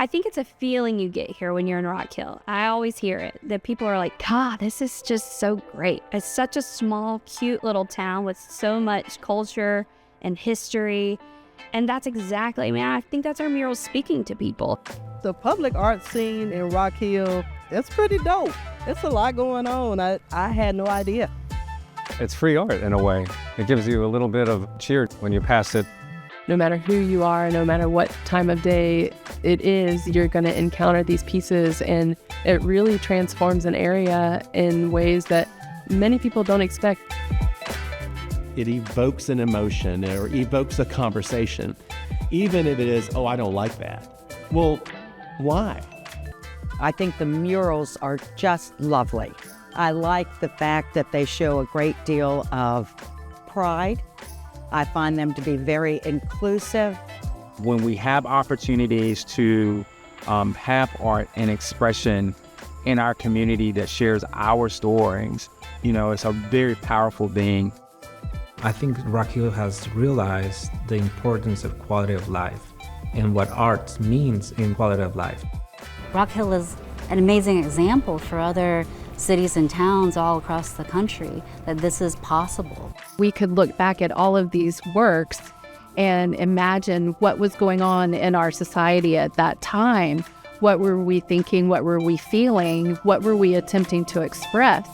I think it's a feeling you get here when you're in Rock Hill. I always hear it, that people are like, God, this is just so great. It's such a small, cute little town with so much culture and history. And that's exactly, I mean, I think that's our murals speaking to people. The public art scene in Rock Hill, it's pretty dope. It's a lot going on. I had no idea. It's free art in a way. It gives you a little bit of cheer when you pass it. No matter who you are, no matter what time of day it is, you're going to encounter these pieces, and it really transforms an area in ways that many people don't expect. It evokes an emotion or evokes a conversation, even if it is, oh, I don't like that. Well, why? I think the murals are just lovely. I like the fact that they show a great deal of pride. I find them to be very inclusive. When we have opportunities to have art and expression in our community that shares our stories, it's a very powerful thing. I think Rock Hill has realized the importance of quality of life and what art means in quality of life. Rock Hill is an amazing example for other cities and towns all across the country that this is possible. We could look back at all of these works and imagine what was going on in our society at that time. What were we thinking? What were we feeling? What were we attempting to express?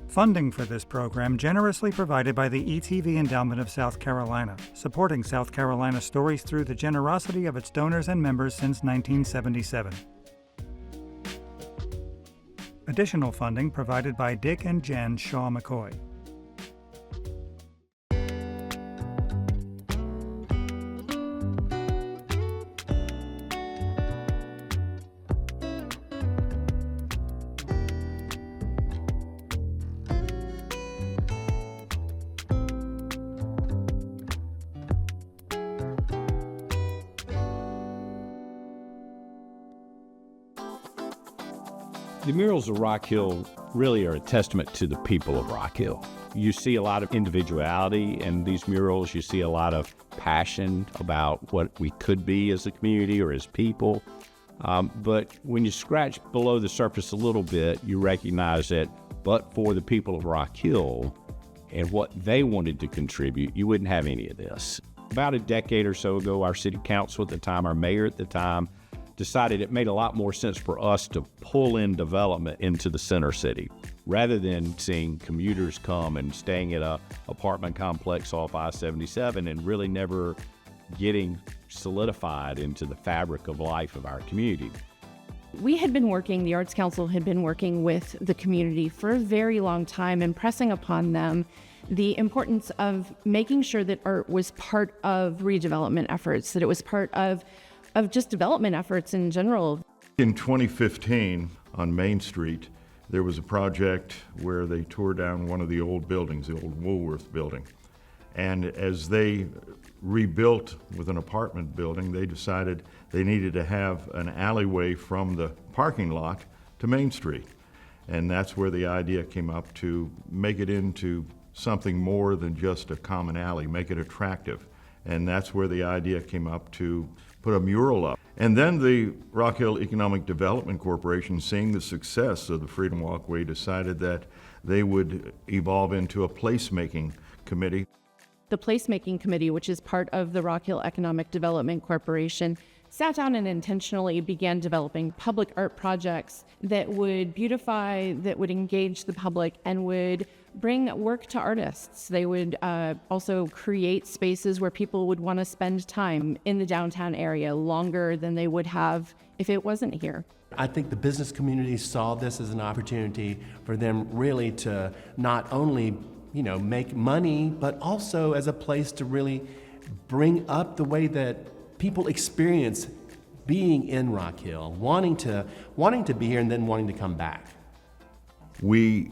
Funding for this program generously provided by the ETV Endowment of South Carolina, supporting South Carolina stories through the generosity of its donors and members since 1977. Additional funding provided by Dick and Jen Shaw McCoy. The murals of Rock Hill really are a testament to the people of Rock Hill. You see a lot of individuality in these murals. You see a lot of passion about what we could be as a community or as people. But when you scratch below the surface a little bit, you recognize that but for the people of Rock Hill and what they wanted to contribute, you wouldn't have any of this. About a decade or so ago, our city council at the time, our mayor at the time, decided it made a lot more sense for us to pull in development into the center city rather than seeing commuters come and staying at a apartment complex off I-77 and really never getting solidified into the fabric of life of our community. The Arts Council had been working with the community for a very long time, impressing upon them the importance of making sure that art was part of redevelopment efforts, that it was part of just development efforts in general. In 2015, on Main Street, there was a project where they tore down one of the old buildings, the old Woolworth building. And as they rebuilt with an apartment building, they decided they needed to have an alleyway from the parking lot to Main Street. And that's where the idea came up to make it into something more than just a common alley, make it attractive. And that's where the idea came up to put a mural up. And then the Rock Hill Economic Development Corporation, seeing the success of the Freedom Walkway, decided that they would evolve into a placemaking committee. The placemaking committee, which is part of the Rock Hill Economic Development Corporation, sat down and intentionally began developing public art projects that would beautify, that would engage the public, and would bring work to artists. They would also create spaces where people would want to spend time in the downtown area longer than they would have if it wasn't here. I think the business community saw this as an opportunity for them really to not only make money, but also as a place to really bring up the way that people experience being in Rock Hill, wanting to be here and then wanting to come back. We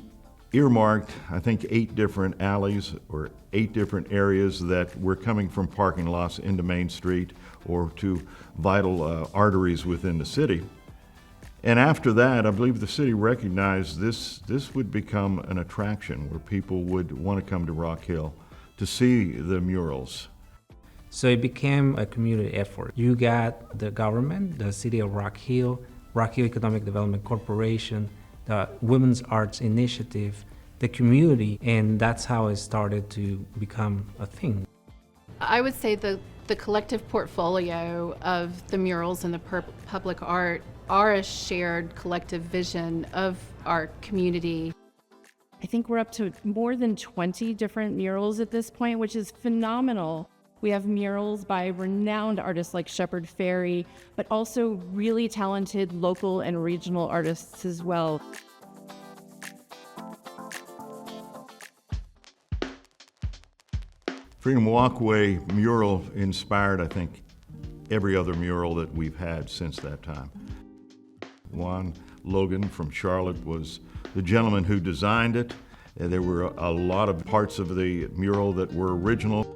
earmarked, I think, 8 different alleys or 8 different areas that were coming from parking lots into Main Street or to vital arteries within the city. And after that, I believe the city recognized this would become an attraction where people would want to come to Rock Hill to see the murals. So it became a community effort. You got the government, the City of Rock Hill Economic Development Corporation, the Women's Arts Initiative, the community, and that's how it started to become a thing. I would say the collective portfolio of the murals and the public art are a shared collective vision of our community. I think we're up to more than 20 different murals at this point, which is phenomenal. We have murals by renowned artists like Shepard Fairey, but also really talented local and regional artists as well. Freedom Walkway mural inspired, I think, every other mural that we've had since that time. Juan Logan from Charlotte was the gentleman who designed it. There were a lot of parts of the mural that were original.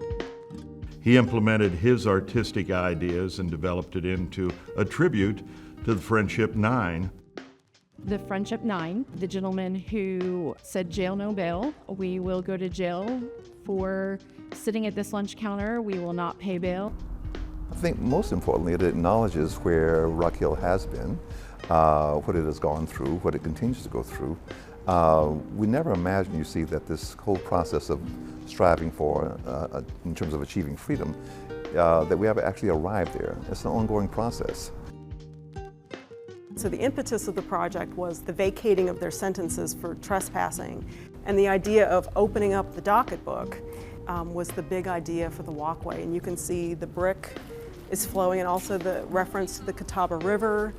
He implemented his artistic ideas and developed it into a tribute to the Friendship Nine. The Friendship Nine, the gentleman who said jail no bail. We will go to jail for sitting at this lunch counter. We will not pay bail. I think most importantly, it acknowledges where Rock Hill has been, what it has gone through, what it continues to go through. We never imagined, you see, that this whole process of striving for, in terms of achieving freedom, that we have actually arrived there. It's an ongoing process. So the impetus of the project was the vacating of their sentences for trespassing. And the idea of opening up the docket book was the big idea for the walkway. And you can see the brick is flowing, and also the reference to the Catawba River.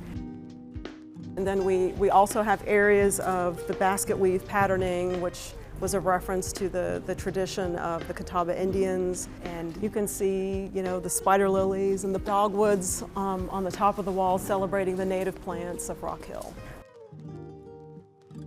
And then we also have areas of the basket weave patterning, which was a reference to the tradition of the Catawba Indians. And you can see, you know, the spider lilies and the dogwoods on the top of the wall celebrating the native plants of Rock Hill.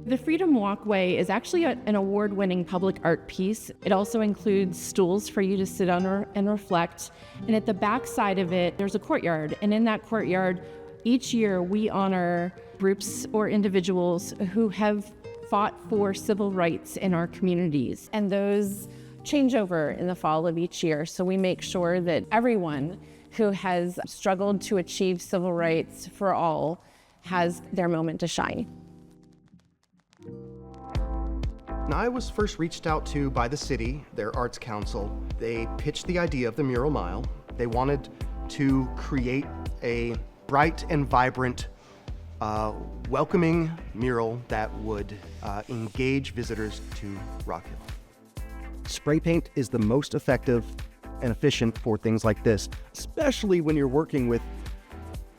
The Freedom Walkway is actually an award-winning public art piece. It also includes stools for you to sit on and reflect. And at the back side of it, there's a courtyard. And in that courtyard, each year we honor groups or individuals who have fought for civil rights in our communities. And those change over in the fall of each year. So we make sure that everyone who has struggled to achieve civil rights for all has their moment to shine. Now, I was first reached out to by the city, their arts council. They pitched the idea of the Mural Mile. They wanted to create a bright and vibrant, welcoming mural that would engage visitors to Rock Hill. Spray paint is the most effective and efficient for things like this, especially when you're working with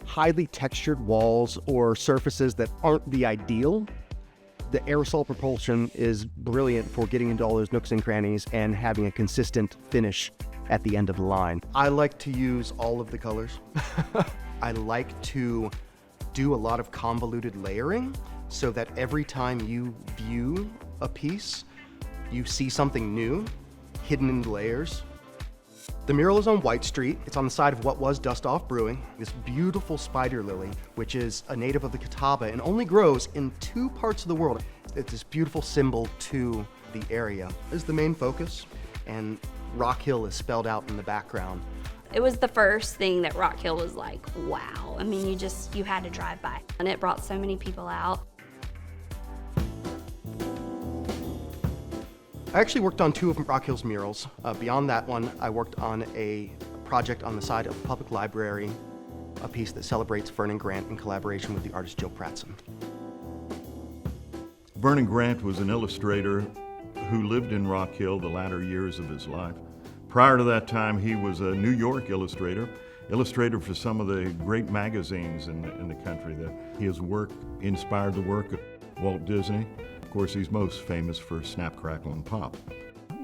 highly textured walls or surfaces that aren't the ideal. The aerosol propulsion is brilliant for getting into all those nooks and crannies and having a consistent finish at the end of the line. I like to use all of the colors. I like to do a lot of convoluted layering so that every time you view a piece, you see something new, hidden in layers. The mural is on White Street. It's on the side of what was Dust Off Brewing. This beautiful spider lily, which is a native of the Catawba and only grows in 2 parts of the world. It's this beautiful symbol to the area. This is the main focus, and Rock Hill is spelled out in the background. It was the first thing that Rock Hill was like, wow. I mean, you had to drive by. And it brought so many people out. I actually worked on 2 of Rock Hill's murals. Beyond that one, I worked on a project on the side of the public library, a piece that celebrates Vernon Grant in collaboration with the artist Jill Pratson. Vernon Grant was an illustrator who lived in Rock Hill the latter years of his life. Prior to that time, he was a New York illustrator for some of the great magazines in the country. His work inspired the work of Walt Disney. Of course, he's most famous for Snap, Crackle, and Pop.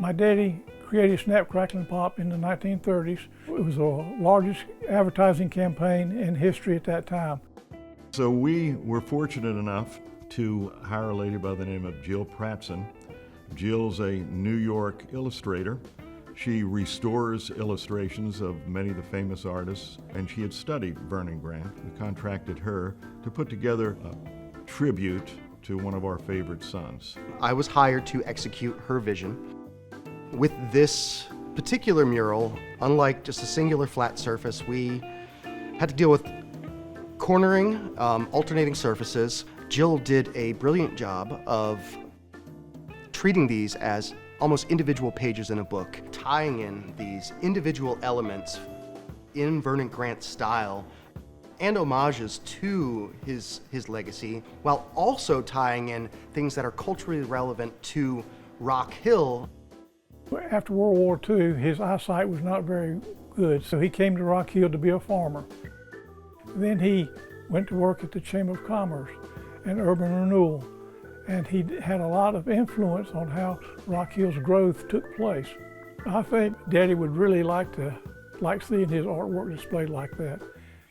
My daddy created Snap, Crackle, and Pop in the 1930s. It was the largest advertising campaign in history at that time. So we were fortunate enough to hire a lady by the name of Jill Pratson. Jill's a New York illustrator. She restores illustrations of many of the famous artists, and she had studied Vernon Grant. We contracted her to put together a tribute to one of our favorite sons. I was hired to execute her vision. With this particular mural, unlike just a singular flat surface, we had to deal with cornering, alternating surfaces. Jill did a brilliant job of treating these as almost individual pages in a book, tying in these individual elements in Vernon Grant's style and homages to his legacy, while also tying in things that are culturally relevant to Rock Hill. After World War II, his eyesight was not very good, so he came to Rock Hill to be a farmer. Then he went to work at the Chamber of Commerce and Urban Renewal, and he had a lot of influence on how Rock Hill's growth took place. I think Daddy would really like seeing his artwork displayed like that,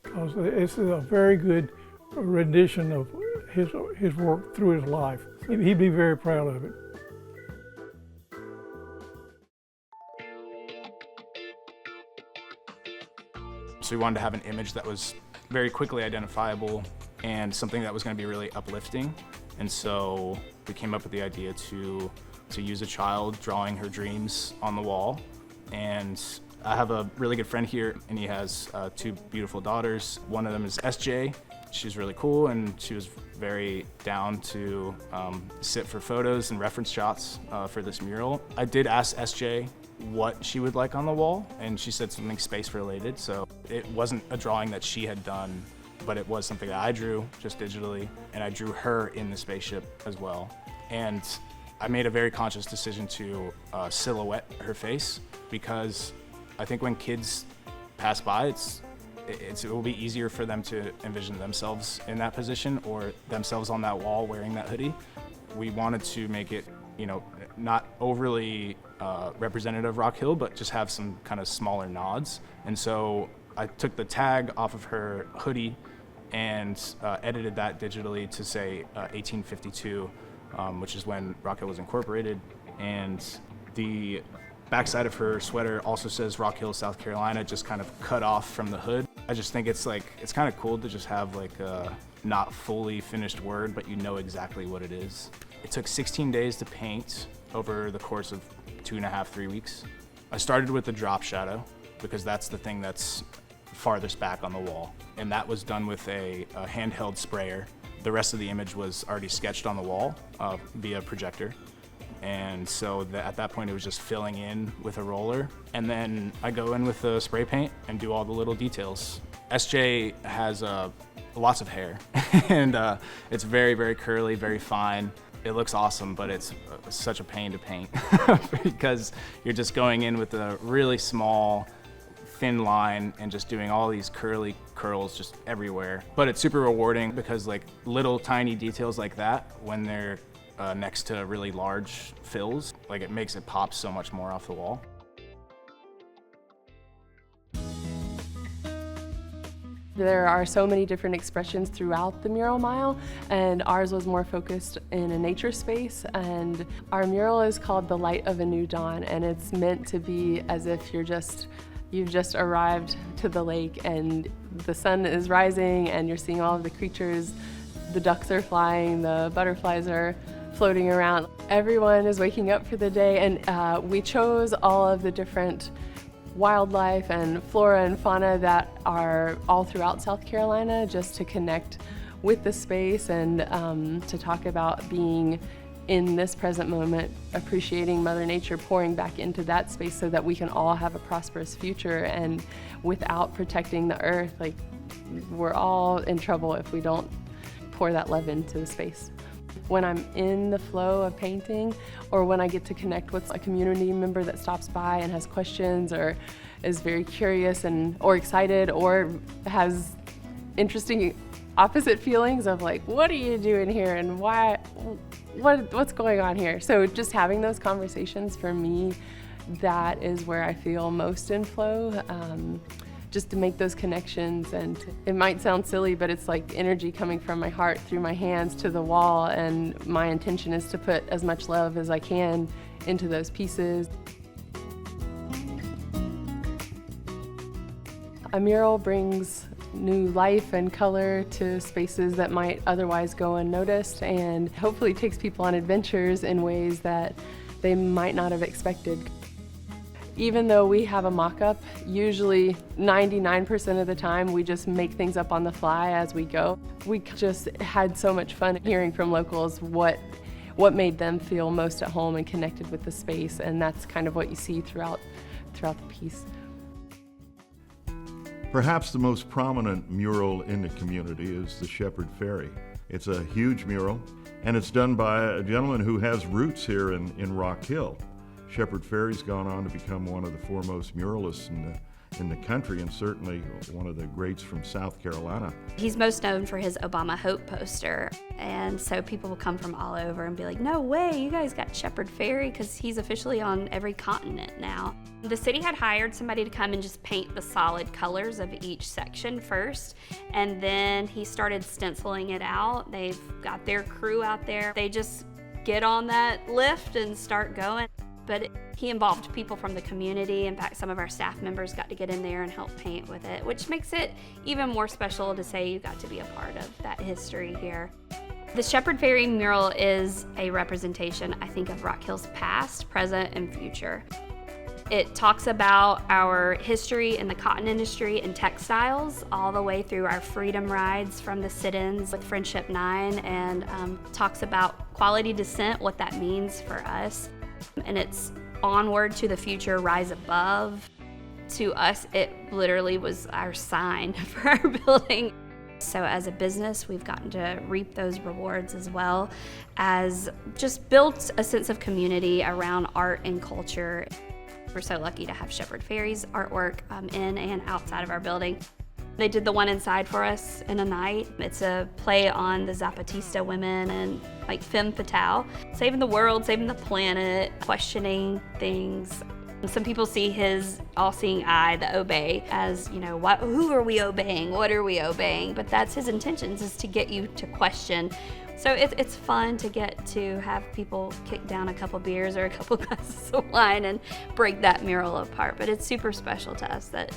because it's a very good rendition of his work through his life. He'd be very proud of it. So we wanted to have an image that was very quickly identifiable and something that was going to be really uplifting. And so we came up with the idea to use a child drawing her dreams on the wall. And I have a really good friend here, and he has two beautiful daughters. One of them is SJ. She's really cool, and she was very down to sit for photos and reference shots for this mural. I did ask SJ what she would like on the wall, and she said something space related. So it wasn't a drawing that she had done, but it was something that I drew just digitally, and I drew her in the spaceship as well. And I made a very conscious decision to silhouette her face, because I think when kids pass by, it will be easier for them to envision themselves in that position or themselves on that wall wearing that hoodie. We wanted to make it, not overly representative of Rock Hill, but just have some kind of smaller nods. And so I took the tag off of her hoodie and edited that digitally to say 1852, which is when Rock Hill was incorporated. And the backside of her sweater also says Rock Hill, South Carolina, just kind of cut off from the hood. I just think it's kind of cool to just have a not fully finished word, but you know exactly what it is. It took 16 days to paint over the course of 2.5, 3 weeks. I started with the drop shadow because that's the thing that's farthest back on the wall. And that was done with a handheld sprayer. The rest of the image was already sketched on the wall via projector. And so at that point it was just filling in with a roller. And then I go in with the spray paint and do all the little details. SJ has lots of hair and it's very, very curly, very fine. It looks awesome, but it's such a pain to paint because you're just going in with a really small, thin line and just doing all these curly curls just everywhere. But it's super rewarding because little tiny details like that, when they're next to really large fills, it makes it pop so much more off the wall. There are so many different expressions throughout the Mural Mile, and ours was more focused in a nature space. And our mural is called The Light of a New Dawn, and it's meant to be as if you've just arrived to the lake and the sun is rising and you're seeing all of the creatures. The ducks are flying, the butterflies are floating around. Everyone is waking up for the day, and we chose all of the different wildlife and flora and fauna that are all throughout South Carolina, just to connect with the space and to talk about being in this present moment, appreciating Mother Nature, pouring back into that space so that we can all have a prosperous future. And without protecting the earth, we're all in trouble if we don't pour that love into the space. When I'm in the flow of painting, or when I get to connect with a community member that stops by and has questions or is very curious or excited or has interesting opposite feelings of what are you doing here and what's going on here? So just having those conversations, for me, that is where I feel most in flow. Just to make those connections, and it might sound silly, but it's like energy coming from my heart through my hands to the wall, and my intention is to put as much love as I can into those pieces. A mural brings new life and color to spaces that might otherwise go unnoticed, and hopefully takes people on adventures in ways that they might not have expected. Even though we have a mock-up, usually 99% of the time we just make things up on the fly as we go. We just had so much fun hearing from locals what made them feel most at home and connected with the space, and that's kind of what you see throughout the piece. Perhaps the most prominent mural in the community is the Shepherd Ferry. It's a huge mural, and it's done by a gentleman who has roots here in Rock Hill. Shepherd Ferry's gone on to become one of the foremost muralists in the country, and certainly one of the greats from South Carolina. He's most known for his Obama Hope poster, and so people will come from all over and be like, no way, you guys got Shepherd Ferry, because he's officially on every continent now. The city had hired somebody to come and just paint the solid colors of each section first, and then he started stenciling it out. They've got their crew out there. They just get on that lift and start going. But he involved people from the community. In fact, some of our staff members got to get in there and help paint with it, which makes it even more special to say you got to be a part of that history here. The Shepherd Ferry mural is a representation, I think, of Rock Hill's past, present, and future. It talks about our history in the cotton industry and textiles, all the way through our freedom rides from the sit-ins with Friendship 9, and talks about quality descent, what that means for us. And it's onward to the future, rise above. To us, it literally was our sign for our building. So as a business, we've gotten to reap those rewards, as well as just built a sense of community around art and culture. We're so lucky to have Shepherd Ferry's artwork in and outside of our building. They did the one inside for us in a night. It's a play on the Zapatista women and like femme fatale, saving the world, saving the planet, questioning things. Some people see his all-seeing eye, the obey, as, you know, who are we obeying? What are we obeying? But that's his intentions, is to get you to question. So it's fun to get to have people kick down a couple beers or a couple glasses of wine and break that mural apart. But it's super special to us that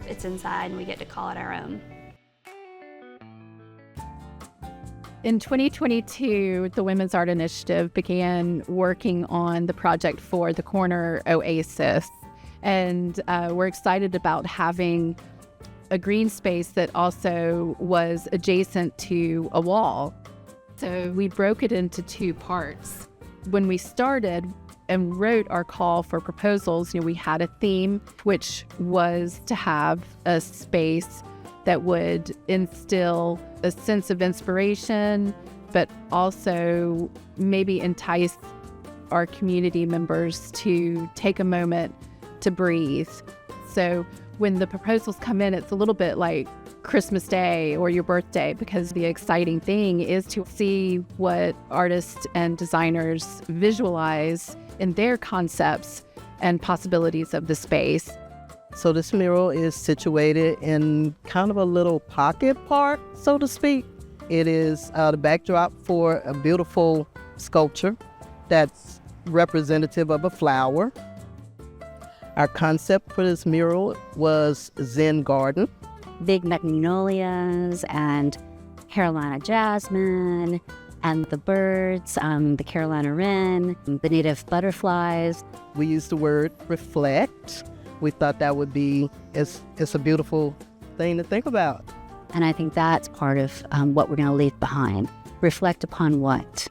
it's inside and we get to call it our own. In 2022, the Women's Art Initiative began working on the project for the Corner Oasis. And we're excited about having a green space that also was adjacent to a wall. So we broke it into two parts. When we started and wrote our call for proposals, we had a theme, which was to have a space that would instill a sense of inspiration, but also maybe entice our community members to take a moment to breathe. So when the proposals come in, it's a little bit like Christmas Day or your birthday, because the exciting thing is to see what artists and designers visualize in their concepts and possibilities of the space. So this mural is situated in kind of a little pocket park, so to speak. It is the backdrop for a beautiful sculpture that's representative of a flower. Our concept for this mural was Zen Garden. Big magnolias and Carolina jasmine and the birds, the Carolina wren, the native butterflies. We used the word reflect. We thought that would be, it's a beautiful thing to think about. And I think that's part of what we're going to leave behind. Reflect upon what?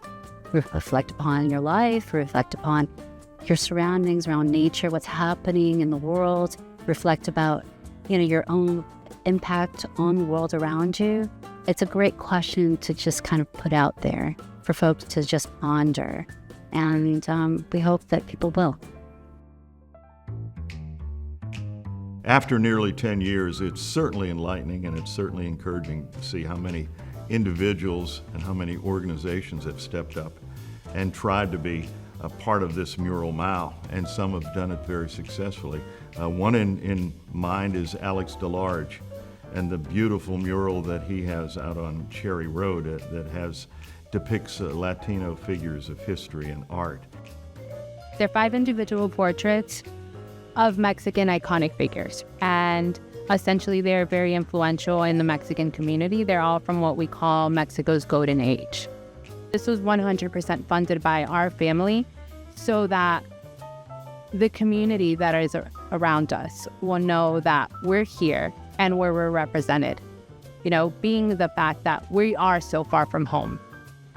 Reflect upon your life, reflect upon your surroundings around nature, what's happening in the world. Reflect about, your own impact on the world around you. It's a great question to just kind of put out there for folks to just ponder. And we hope that people will. After nearly 10 years, it's certainly enlightening and it's certainly encouraging to see how many individuals and how many organizations have stepped up and tried to be a part of this mural mile, and some have done it very successfully. One in mind is Alex DeLarge and the beautiful mural that he has out on Cherry Road that depicts Latino figures of history and art. They're 5 individual portraits of Mexican iconic figures, and essentially they're very influential in the Mexican community. They're all from what we call Mexico's Golden Age. This was 100% funded by our family so that the community that is around us will know that we're here and where we're represented. You know, being the fact that we are so far from home.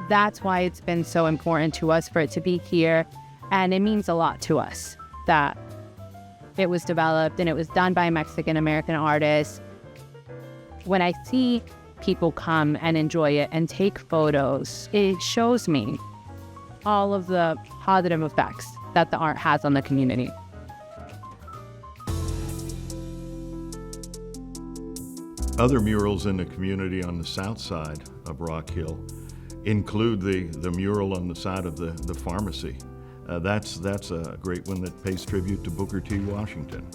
That's why it's been so important to us for it to be here. And it means a lot to us that it was developed and it was done by Mexican-American artists. When I see people come and enjoy it and take photos, it shows me all of the positive effects that the art has on the community. Other murals in the community on the south side of Rock Hill include the mural on the side of the pharmacy. That's a great one that pays tribute to Booker T. Washington.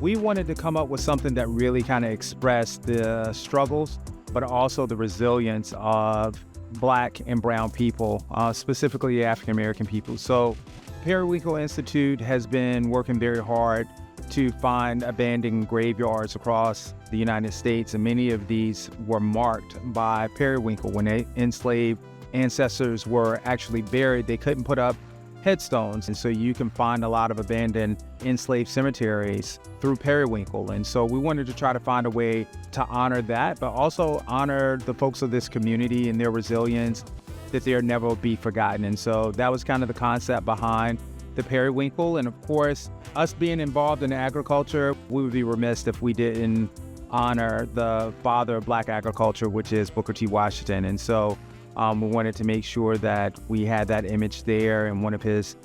We wanted to come up with something that really kind of expressed the struggles, but also the resilience of Black and brown people, specifically African American people. So Periwinkle Institute has been working very hard to find abandoned graveyards across the United States, and many of these were marked by periwinkle. When enslaved ancestors were actually buried, they couldn't put up headstones, and so you can find a lot of abandoned enslaved cemeteries through periwinkle. And so we wanted to try to find a way to honor that, but also honor the folks of this community and their resilience, that they'll never be forgotten. And so that was kind of the concept behind the periwinkle. And of course, us being involved in agriculture, we would be remiss if we didn't honor the father of Black agriculture, which is Booker T. Washington. And so we wanted to make sure that we had that image there and one of his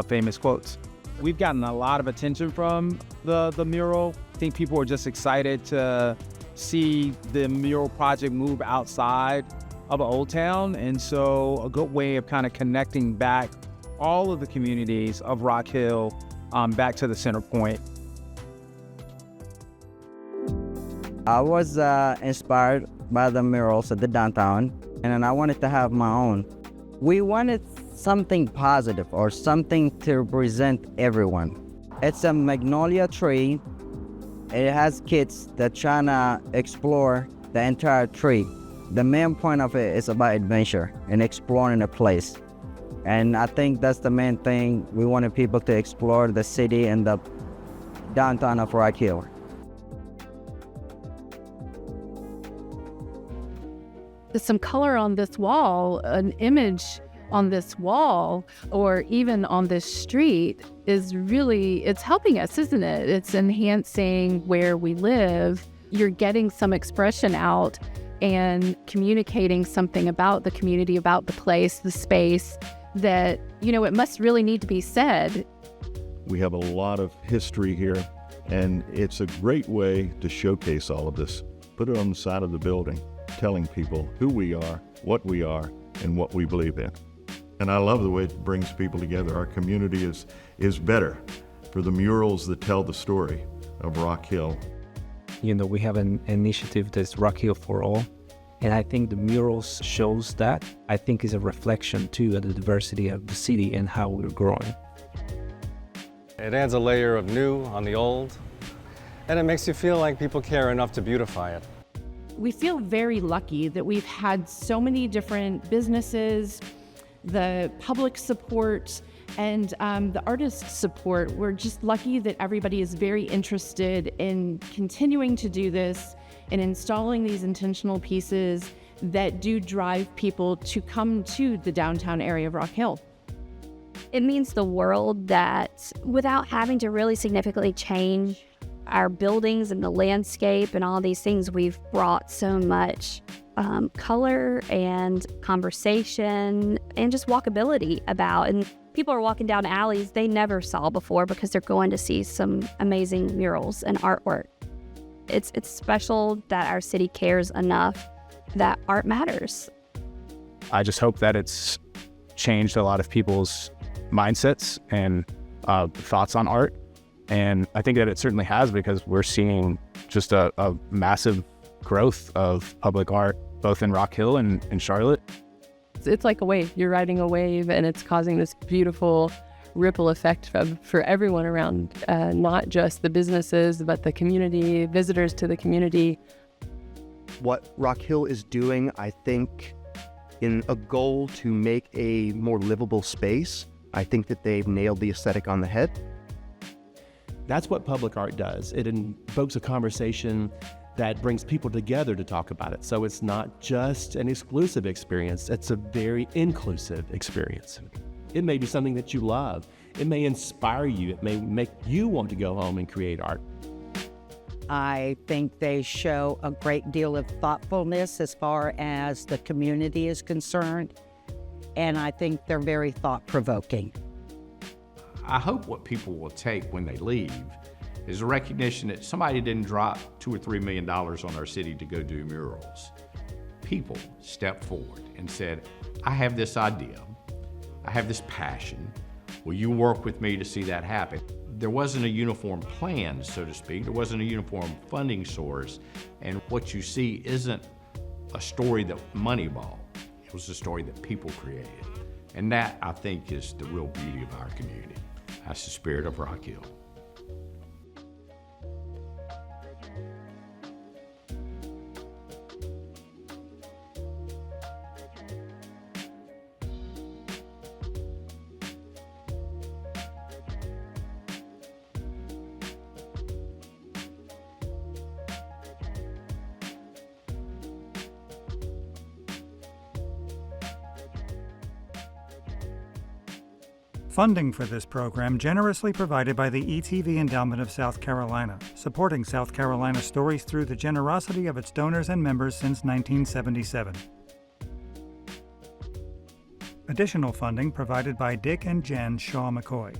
famous quotes. We've gotten a lot of attention from the mural. I think people are just excited to see the mural project move outside of Old Town. And so a good way of kind of connecting back all of the communities of Rock Hill back to the center point. I was inspired by the murals at the downtown, and then I wanted to have my own. We wanted something positive or something to represent everyone. It's a magnolia tree. It has kids that trying to explore the entire tree. The main point of it is about adventure and exploring a place. And I think that's the main thing. We wanted people to explore the city and the downtown of Rock Hill. Some color on this wall, an image on this wall, or even on this street is really, it's helping us, isn't it? It's enhancing where we live. You're getting some expression out and communicating something about the community, about the place, the space, that, you know, it must really need to be said. We have a lot of history here, and it's a great way to showcase all of this. Put it on the side of the building, telling people who we are, and what we believe in. And I love the way it brings people together. Our community is better for the murals that tell the story of Rock Hill. You know, we have an initiative that's Rock Hill for All. And I think the murals shows that. I think it's a reflection too of the diversity of the city and how we're growing. It adds a layer of new on the old, and it makes you feel like people care enough to beautify it. We feel very lucky that we've had so many different businesses, the public support, and the artist support. We're just lucky that everybody is very interested in continuing to do this and installing these intentional pieces that do drive people to come to the downtown area of Rock Hill. It means the world that without having to really significantly change our buildings and the landscape and all these things, we've brought so much color and conversation and just walkability about. And people are walking down alleys they never saw before because they're going to see some amazing murals and artwork. It's special that our city cares enough that art matters. I just hope that it's changed a lot of people's mindsets and thoughts on art. And I think that it certainly has, because we're seeing just a massive growth of public art, both in Rock Hill and in Charlotte. It's like a wave. You're riding a wave, and it's causing this beautiful ripple effect for everyone around, not just the businesses, but the community, visitors to the community. What Rock Hill is doing, I think, in a goal to make a more livable space, I think that they've nailed the aesthetic on the head. That's what public art does. It invokes a conversation that brings people together to talk about it. So it's not just an exclusive experience, it's a very inclusive experience. It may be something that you love. It may inspire you. It may make you want to go home and create art. I think they show a great deal of thoughtfulness as far as the community is concerned, and I think they're very thought-provoking. I hope what people will take when they leave is a recognition that somebody didn't drop $2 or $3 million on our city to go do murals. People stepped forward and said, I have this idea, I have this passion, will you work with me to see that happen? There wasn't a uniform plan, so to speak. There wasn't a uniform funding source. And what you see isn't a story that Moneyball. It was a story that people created. And that, I think, is the real beauty of our community. That's the spirit of Rock Hill. Funding for this program generously provided by the ETV Endowment of South Carolina, supporting South Carolina stories through the generosity of its donors and members since 1977. Additional funding provided by Dick and Jen Shaw McCoy.